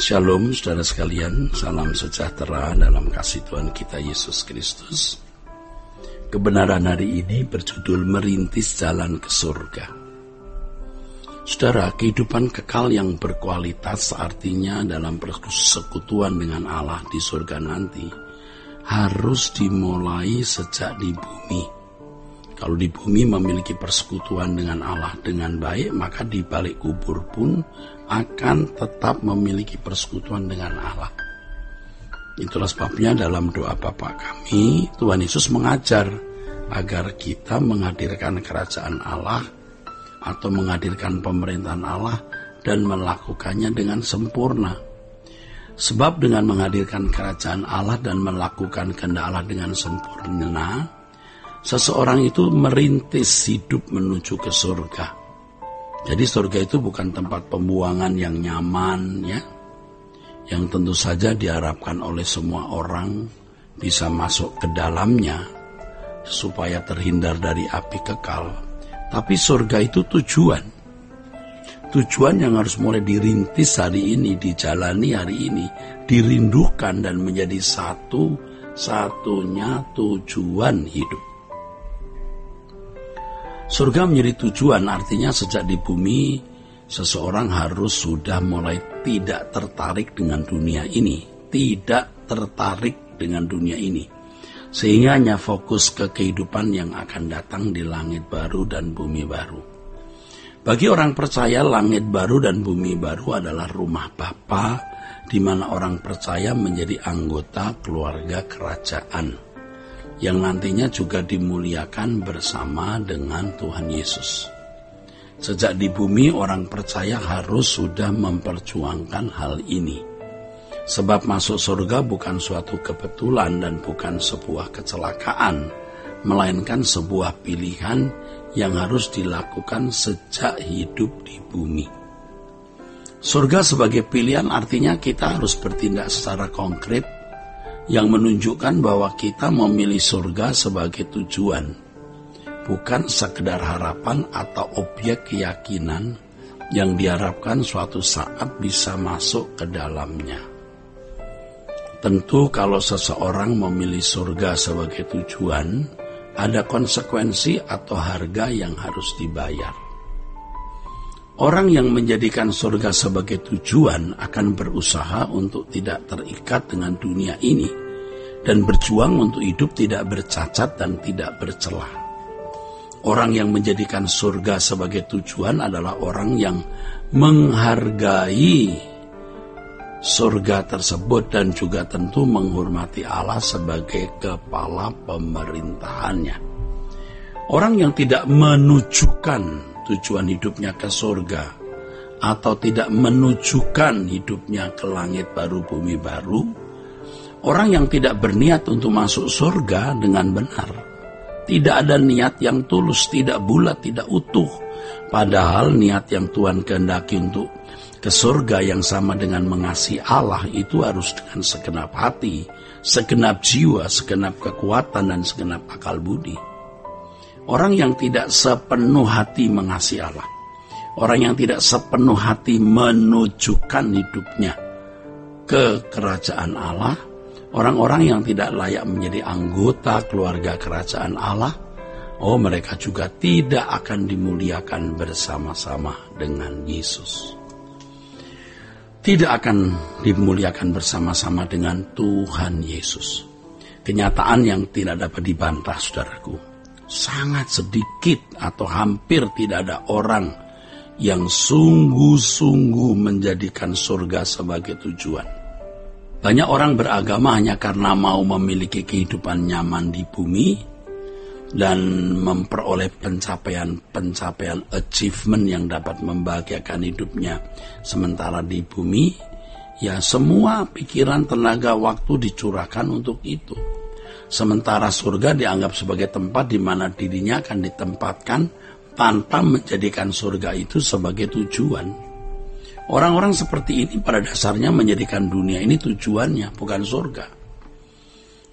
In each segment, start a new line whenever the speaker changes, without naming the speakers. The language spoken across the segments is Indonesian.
Shalom saudara sekalian, salam sejahtera dalam kasih Tuhan kita Yesus Kristus. Kebenaran hari ini berjudul Merintis Jalan ke Surga. Saudara, kehidupan kekal yang berkualitas artinya dalam persekutuan dengan Allah di surga nanti harus dimulai sejak di bumi. Kalau di bumi memiliki persekutuan dengan Allah dengan baik, maka di balik kubur pun akan tetap memiliki persekutuan dengan Allah. Itulah sebabnya dalam doa Bapa kami, Tuhan Yesus mengajar agar kita menghadirkan kerajaan Allah atau menghadirkan pemerintahan Allah dan melakukannya dengan sempurna. Sebab dengan menghadirkan kerajaan Allah dan melakukan kehendak Allah dengan sempurna, seseorang itu merintis hidup menuju ke surga. Jadi surga itu bukan tempat pembuangan yang nyaman, ya, yang tentu saja diharapkan oleh semua orang bisa masuk ke dalamnya supaya terhindar dari api kekal. Tapi surga itu tujuan yang harus mulai dirintis hari ini, dijalani hari ini, dirindukan dan menjadi satu-satunya tujuan hidup. Surga menjadi tujuan, artinya sejak di bumi seseorang harus sudah mulai tidak tertarik dengan dunia ini, sehingga hanya fokus ke kehidupan yang akan datang di langit baru dan bumi baru. Bagi orang percaya, langit baru dan bumi baru adalah rumah Bapa, di mana orang percaya menjadi anggota keluarga kerajaan yang nantinya juga dimuliakan bersama dengan Tuhan Yesus. Sejak di bumi, orang percaya harus sudah memperjuangkan hal ini. Sebab masuk surga bukan suatu kebetulan dan bukan sebuah kecelakaan, melainkan sebuah pilihan yang harus dilakukan sejak hidup di bumi. Surga sebagai pilihan artinya kita harus bertindak secara konkret yang menunjukkan bahwa kita memilih surga sebagai tujuan, bukan sekedar harapan atau objek keyakinan yang diharapkan suatu saat bisa masuk ke dalamnya. Tentu kalau seseorang memilih surga sebagai tujuan, ada konsekuensi atau harga yang harus dibayar. Orang yang menjadikan surga sebagai tujuan akan berusaha untuk tidak terikat dengan dunia ini dan berjuang untuk hidup tidak bercacat dan tidak bercelah. Orang yang menjadikan surga sebagai tujuan adalah orang yang menghargai surga tersebut dan juga tentu menghormati Allah sebagai kepala pemerintahannya. Orang yang tidak menunjukkan tujuan hidupnya ke surga atau tidak menunjukkan hidupnya ke langit baru bumi baru, orang yang tidak berniat untuk masuk surga dengan benar, tidak ada niat yang tulus, tidak bulat, tidak utuh, padahal niat yang Tuhan kehendaki untuk ke surga yang sama dengan mengasihi Allah itu harus dengan segenap hati, segenap jiwa, segenap kekuatan dan segenap akal budi. Orang yang tidak sepenuh hati mengasihi Allah, orang yang tidak sepenuh hati menunjukkan hidupnya ke kerajaan Allah, orang-orang yang tidak layak menjadi anggota keluarga kerajaan Allah, mereka juga tidak akan dimuliakan bersama-sama dengan Yesus. Tidak akan dimuliakan bersama-sama dengan Tuhan Yesus. Kenyataan yang tidak dapat dibantah, saudaraku. Sangat sedikit atau hampir tidak ada orang yang sungguh-sungguh menjadikan surga sebagai tujuan. Banyak orang beragama hanya karena mau memiliki kehidupan nyaman di bumi dan memperoleh pencapaian achievement yang dapat membahagiakan hidupnya sementara di bumi. Ya, semua pikiran, tenaga, waktu dicurahkan untuk itu. Sementara surga dianggap sebagai tempat di mana dirinya akan ditempatkan tanpa menjadikan surga itu sebagai tujuan. Orang-orang seperti ini pada dasarnya menjadikan dunia ini tujuannya, bukan surga.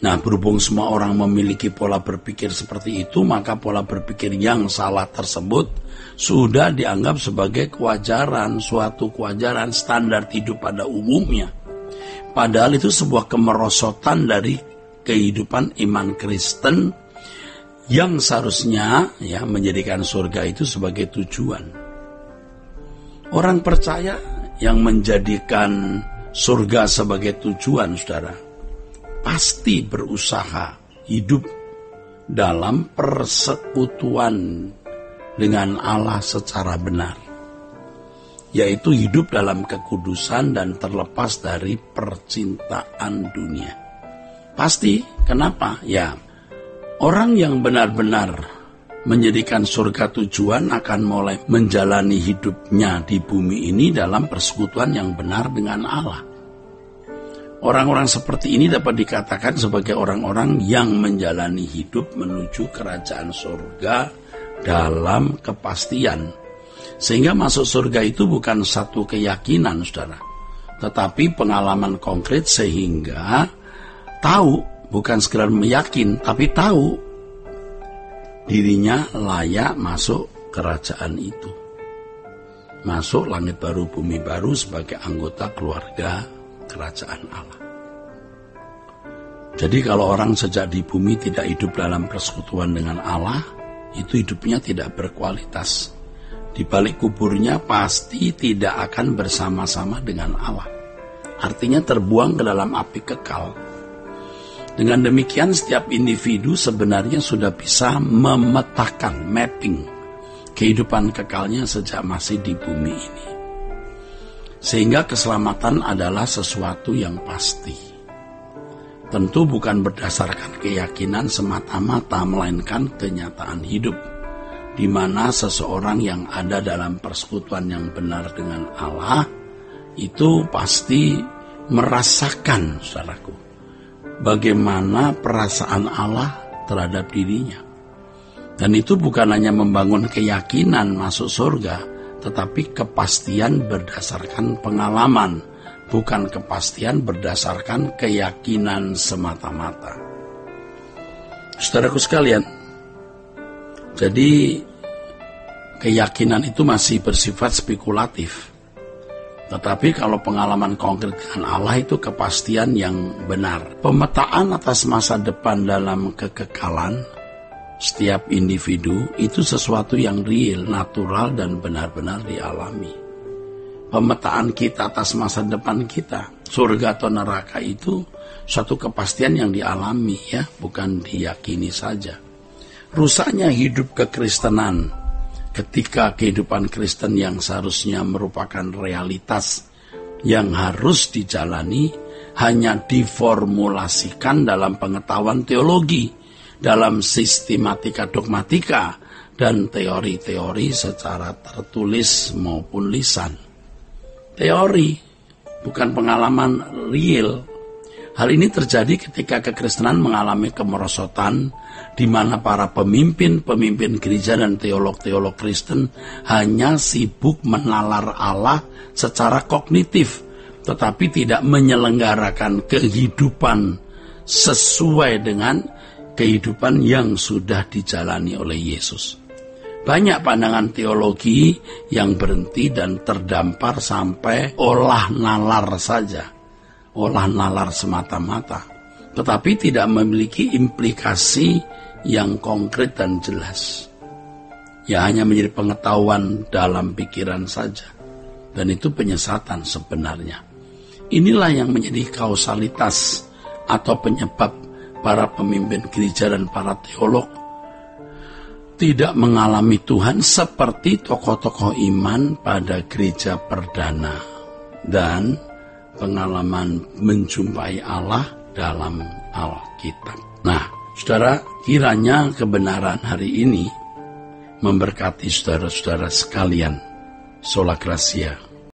Nah, berhubung semua orang memiliki pola berpikir seperti itu, maka pola berpikir yang salah tersebut sudah dianggap sebagai kewajaran, suatu kewajaran standar hidup pada umumnya. Padahal itu sebuah kemerosotan dari kehidupan iman Kristen yang seharusnya menjadikan surga itu sebagai tujuan. Orang percaya yang menjadikan surga sebagai tujuan, saudara, pasti berusaha hidup dalam persekutuan dengan Allah secara benar, yaitu hidup dalam kekudusan dan terlepas dari percintaan dunia. Pasti, kenapa? Ya, orang yang benar-benar menjadikan surga tujuan akan mulai menjalani hidupnya di bumi ini dalam persekutuan yang benar dengan Allah. Orang-orang seperti ini dapat dikatakan sebagai orang-orang yang menjalani hidup menuju kerajaan surga dalam kepastian. Sehingga masuk surga itu bukan satu keyakinan, saudara, tetapi pengalaman konkret, sehingga tahu, bukan sekedar meyakin, tapi tahu dirinya layak masuk kerajaan itu. Masuk langit baru, bumi baru sebagai anggota keluarga kerajaan Allah. Jadi kalau orang sejak di bumi tidak hidup dalam persekutuan dengan Allah, itu hidupnya tidak berkualitas. Di balik kuburnya pasti tidak akan bersama-sama dengan Allah. Artinya terbuang ke dalam api kekal. Dengan demikian setiap individu sebenarnya sudah bisa memetakan, mapping kehidupan kekalnya sejak masih di bumi ini. Sehingga keselamatan adalah sesuatu yang pasti. Tentu bukan berdasarkan keyakinan semata-mata, melainkan kenyataan hidup, di mana seseorang yang ada dalam persekutuan yang benar dengan Allah, itu pasti merasakan, saudaraku, bagaimana perasaan Allah terhadap dirinya. Dan itu bukan hanya membangun keyakinan masuk surga, tetapi kepastian berdasarkan pengalaman, bukan kepastian berdasarkan keyakinan semata-mata. Saudaraku sekalian, jadi keyakinan itu masih bersifat spekulatif. Tetapi kalau pengalaman konkret dengan Allah itu kepastian yang benar. Pemetaan atas masa depan dalam kekekalan setiap individu itu sesuatu yang real, natural, dan benar-benar dialami. Pemetaan kita atas masa depan kita, surga atau neraka, itu suatu kepastian yang dialami, ya, bukan diyakini saja. Rusaknya hidup kekristenan ketika kehidupan Kristen yang seharusnya merupakan realitas yang harus dijalani hanya diformulasikan dalam pengetahuan teologi, dalam sistematika dogmatika, dan teori-teori secara tertulis maupun lisan. Teori, bukan pengalaman real. Hal ini terjadi ketika kekristenan mengalami kemerosotan, di mana para pemimpin gereja dan teolog-teolog Kristen hanya sibuk menalar Allah secara kognitif, tetapi tidak menyelenggarakan kehidupan sesuai dengan kehidupan yang sudah dijalani oleh Yesus. Banyak pandangan teologi yang berhenti dan terdampar sampai olah nalar saja, olah nalar semata-mata, tetapi tidak memiliki implikasi yang konkret dan jelas. Ya, hanya menjadi pengetahuan dalam pikiran saja, dan itu penyesatan sebenarnya. Inilah yang menjadi kausalitas atau penyebab para pemimpin gereja dan para teolog tidak mengalami Tuhan seperti tokoh-tokoh iman pada gereja perdana dan pengalaman menjumpai Allah dalam Alkitab. Nah, saudara, kiranya kebenaran hari ini memberkati saudara-saudara sekalian. Sola Gracia.